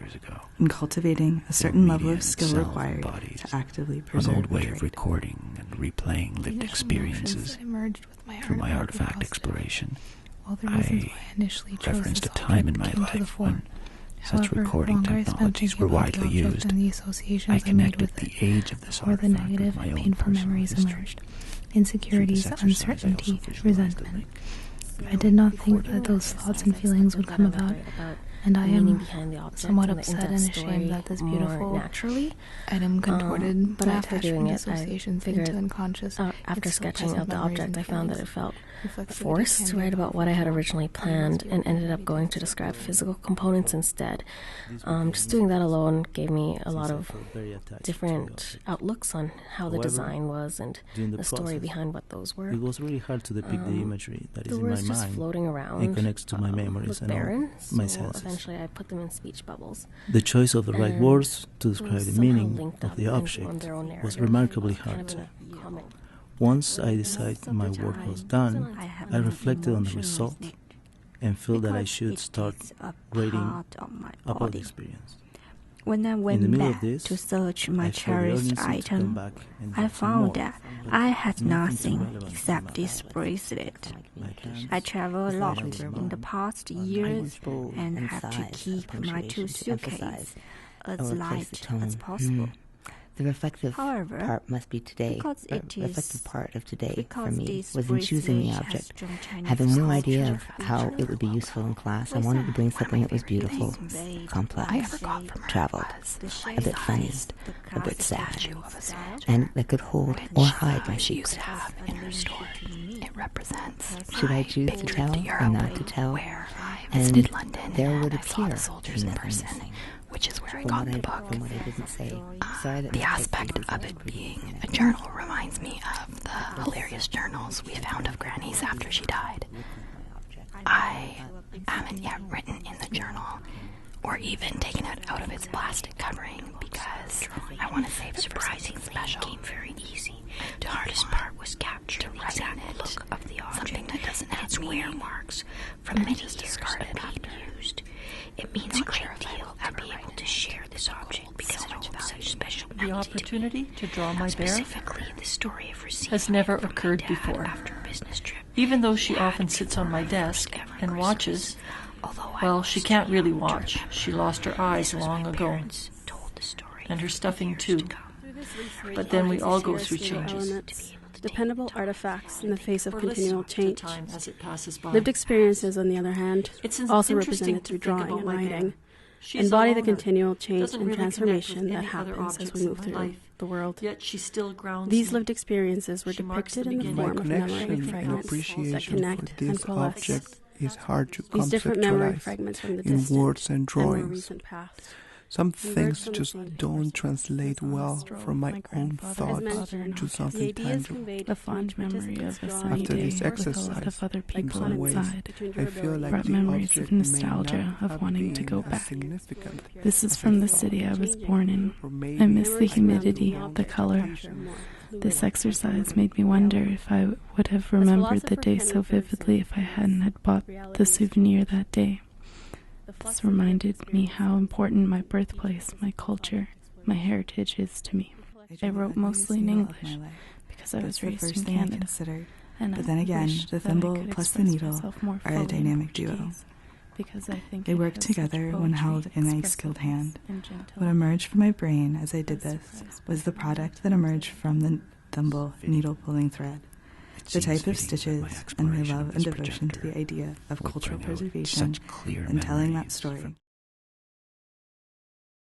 years ago. and cultivating a certain level of skill required to actively preserve an old way the of trait. recording and replaying lived experiences through my artifact exploration. I referenced a time in my life when such recording technologies were widely used. I connected the age of this artifact with my own personal history. Insecurities, uncertainty, resentment. I did not think that those thoughts and feelings would come about, and I am somewhat upset and ashamed that this beautiful item contorted but after doing it, I associations figured into unconscious. after sketching out the object, I found that it felt forced to write about what I had originally planned and ended up going to describe physical components instead. Just doing that alone gave me a lot of different outlooks on how the design was and the story behind what those were. It was really hard to depict the imagery that is The in my words just mind floating around and connects to my memories looked and barren, all my so senses. eventually I put them in speech bubbles. The choice of the right And words to describe the somehow meaning linked of up the and object formed their own was narrative, remarkably kind hard. of in a comic. Once I decided my work was done, I reflected on the result and felt that I should start grading about the experience. When I In the went middle of back this, to search my I felt the cherished urgency to come item, back and I have some found more. that I had Nothing nothing relevant except about this bracelet. My hands, I traveled a lot especially in the past years bold and in had to size, keep my punctuation two to emphasize suitcases as or replace the light tone. as possible. The reflective However, part must be today. because The it is- reflective part of today for because me this was in choosing the bracelet has object. strong Chinese Having no idea cultural of how it would be useful in class, I wanted to bring something that was beautiful, complex, traveled, a bit funny, a bit sad, and that could hold or hide my secrets. in her story. It represents Should I choose to tell or not to tell? where I And visited London there and would I saw appear the soldiers in nothing person, missing. which is where I From got what the book. from what I didn't say. Sorry that The my aspect type of it being a journal reminds me of the hilarious journals we found of Granny's after she died. I haven't yet written in the journal or even taken it out of its plastic covering because I want to save it for something special. Came very easy. The hardest part was capturing the exact look of the object, something that doesn't and have its wear meaning. marks from And many just years discard of it being after. used. It means a Not sure great if I deal will to ever be write able to it. share this object because it holds such special The meaning to me. opportunity to draw my bear Specifically, the story of receiving has never it from my occurred dad before. after a business trip. Even though she Dad often sits on my before desk ever and Christmas. watches, Although I well, was she can't really young during watch. that She time, lost her eyes this was long my ago. parents told the story And her for stuffing years too. to come. But then we all go Here, through single changes. elements, dependable artifacts in the face of Or continual listen change. to time as it passes by. Lived experiences, on the other hand, It's also interesting represented to through think drawing about and my writing, bear. She's embody a the loner, continual change doesn't and really connect transformation with that any other happens as objects we move in through life. the world. Yet she still grounds These me. lived experiences were She marks the depicted in the beginning. form My of memory connection and fragments that appreciation for connect and this coalesce. object is hard to These different memory conceptualize fragments from the in distant words and and more drawings. recent past. Some Converge things from the just same don't person. translate well from my own As thoughts mentioned, to the something ideas tangible. conveyed A from fond each memory participant's of a drawing sunny After day this with a lot exercise, of other like people some ways, inside. between I feel like Brought the memories object of may nostalgia not of have wanting to been go as back. significant This is from the city I was born in. or I maybe miss the humidity, the color. This exercise made me wonder if I would have remembered the day so vividly if I hadn't had bought the souvenir that day. This reminded me how important my birthplace, my culture, my heritage is to me. I wrote mostly in English because I was That's the raised first in thing I Canada. considered. And But I then again, wished the that I thimble could plus the express needle myself more are a fully in dynamic duo. Portuguese, because I think They it worked has together such when poetry, held in a skilled hand. expressiveness, and gentle What emerged from my brain as I did this was the product that emerged from the thimble needle-pulling thread. The type of stitches and my love and devotion to the idea of cultural preservation and telling that story